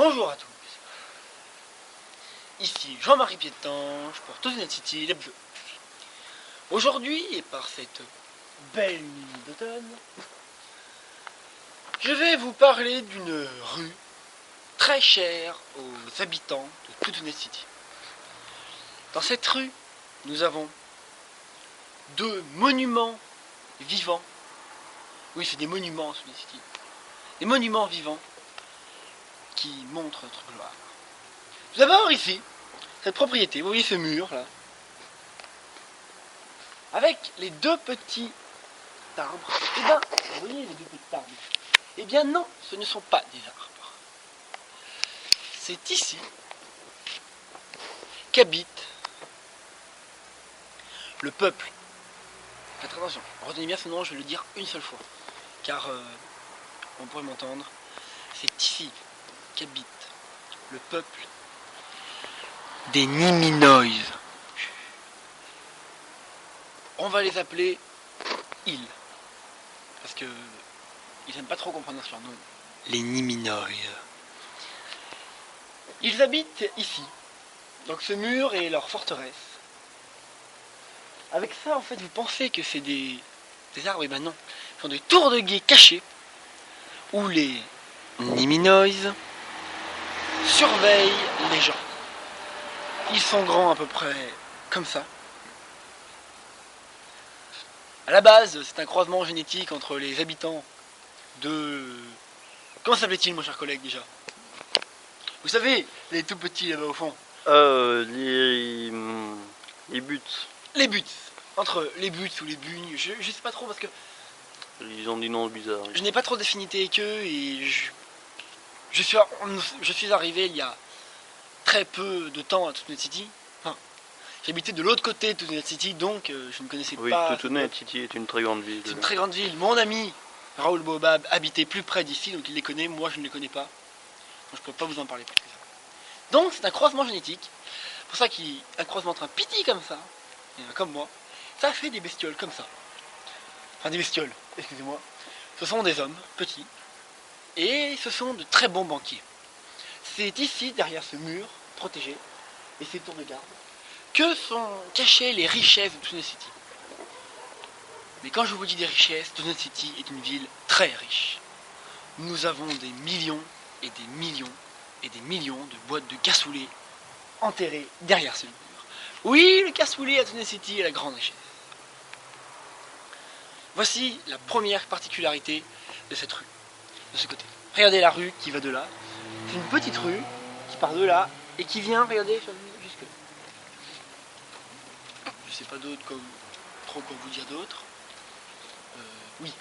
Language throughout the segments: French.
Bonjour à tous. Ici Jean-Marie Piétange pour Toonnet City l'hebdo. Aujourd'hui, et par cette belle nuit d'automne, je vais vous parler d'une rue très chère aux habitants de Toonnet City. Dans cette rue, nous avons deux monuments vivants. Oui, c'est des monuments Toonnet City. Des monuments vivants qui montrent notre gloire. Tout d'abord ici, cette propriété, vous voyez ce mur là, avec les deux petits arbres. Et bien, vous voyez les deux petits arbres. Eh bien non, ce ne sont pas des arbres. C'est ici qu'habite le peuple. Faites attention, retenez bien ce nom, je vais le dire une seule fois, car on pourrait m'entendre. C'est ici qu'habite le peuple des Niminois. On va les appeler ils, parce que ils n'aiment pas trop qu'on prononce leur nom. Les Niminois. Ils habitent ici, donc ce mur est leur forteresse. Avec ça, en fait, vous pensez que c'est des arbres, et ben non. Ce sont des tours de guet cachés, où les Niminois surveillent les gens. Ils sont grands à peu près comme ça. À la base, c'est un croisement génétique entre les habitants de... Comment s'appelait-il, mon cher collègue, déjà? Vous savez, les tout petits là-bas au fond. Les buts. Les buts. Entre les buts ou les bugnes, je sais pas trop parce que... Ils ont des noms bizarres. Je n'ai pas trop d'affinité avec eux et je suis arrivé il y a très peu de temps à Toonnet City. Enfin, j'habitais de l'autre côté de Toonnet City, donc je ne connaissais pas... Oui, Toonnet City est une très grande ville. C'est une très grande ville. Mon ami Raoul Bobab habitait plus près d'ici, donc il les connaît. Moi, je ne les connais pas. Donc je ne peux pas vous en parler plus que ça. Donc c'est un croisement génétique. C'est pour ça qu'un croisement entre un piti comme ça, et comme moi, ça fait des bestioles comme ça. Enfin des bestioles, excusez-moi. Ce sont des hommes petits. Et ce sont de très bons banquiers. C'est ici, derrière ce mur protégé, et ces tours de garde, que sont cachées les richesses de Toonnet City. Mais quand je vous dis des richesses, Toonnet City est une ville très riche. Nous avons des millions et des millions et des millions de boîtes de cassoulet enterrées derrière ce mur. Oui, le cassoulet à Toonnet City est la grande richesse. Voici la première particularité de cette rue, de ce côté. Regardez la rue qui va de là. C'est une petite rue qui part de là et qui vient, regardez, jusque là. Je sais pas trop quoi vous dire d'autre. Oui.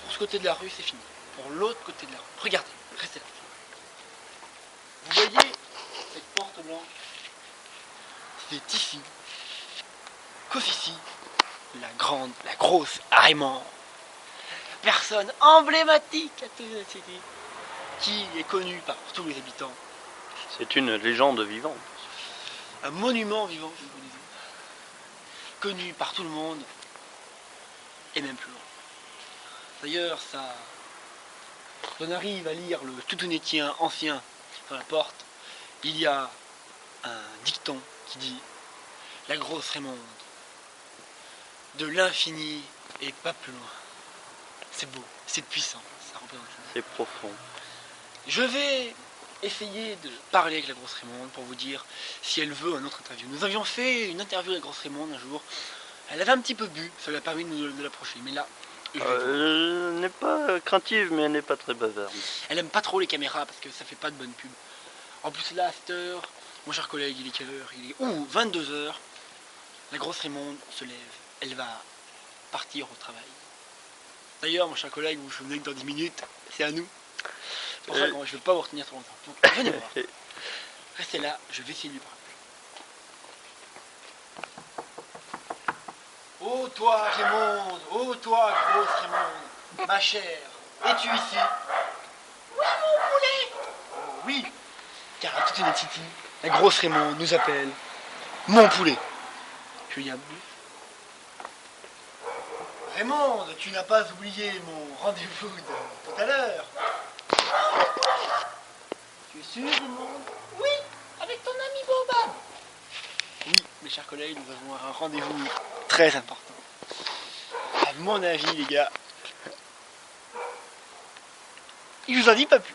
Pour ce côté de la rue, c'est fini. Pour l'autre côté de la rue, regardez, restez là. Vous voyez cette porte blanche? C'est ici qu'officie la grosse Raymond. Personne emblématique à Toonnet City, qui est connue par tous les habitants. C'est une légende vivante. Un monument vivant, je vous disais. Connu par tout le monde, et même plus loin. D'ailleurs, ça... On arrive à lire le Toutounetien ancien sur la porte. Il y a un dicton qui dit « La grosse Raymonde, de l'infini et pas plus loin ». C'est beau, c'est puissant, ça représente. C'est profond. Je vais essayer de parler avec la grosse Raymonde pour vous dire si elle veut un autre interview. Nous avions fait une interview avec la grosse Raymonde un jour. Elle avait un petit peu bu, ça lui a permis de l'approcher. Mais là, Elle n'est pas craintive, mais elle n'est pas très bavarde. elle aime pas trop les caméras parce que ça fait pas de bonne pub. En plus là, à cette heure, mon cher collègue, il est quelle heure? Il est 22h. La grosse Raymonde se lève. Elle va partir au travail. D'ailleurs, mon cher collègue, vous vous souvenez que dans 10 minutes, c'est à nous. C'est pour ça que je ne vais pas vous retenir trop longtemps. Donc, venez voir. Restez là, je vais essayer de lui parler. Oh toi, Raymonde, oh toi, grosse Raymonde, ma chère, es-tu ici? Oui, mon poulet. Oh, oui, car à Toonnet City, la grosse Raymonde nous appelle mon poulet. Je lui dis un bout. Raymonde, tu n'as pas oublié mon rendez-vous de tout à l'heure? collègue, nous avons un rendez-vous très important. À mon avis, les gars, il vous en dit pas plus.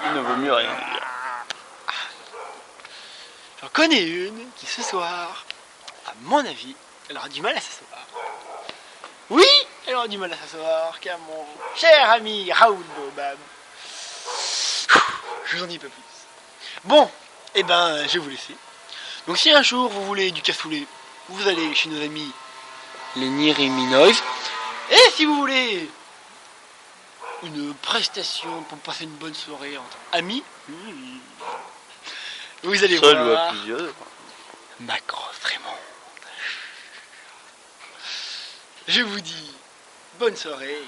Il ne vaut mieux rien dire. J'en connais une qui ce soir, à mon avis, elle aura du mal à s'asseoir. Oui, elle aura du mal à s'asseoir, car mon cher ami Raoul Baobab. Je vous en dis pas plus. Bon, et ben, je vais vous laisser. Donc si un jour vous voulez du cassoulet, vous allez chez nos amis les Niriminois. Et si vous voulez une prestation pour passer une bonne soirée entre amis, vous allez Seul ou à voir plusieurs. Macross Raymond. Je vous dis bonne soirée.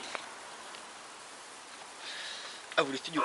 À vous les studios.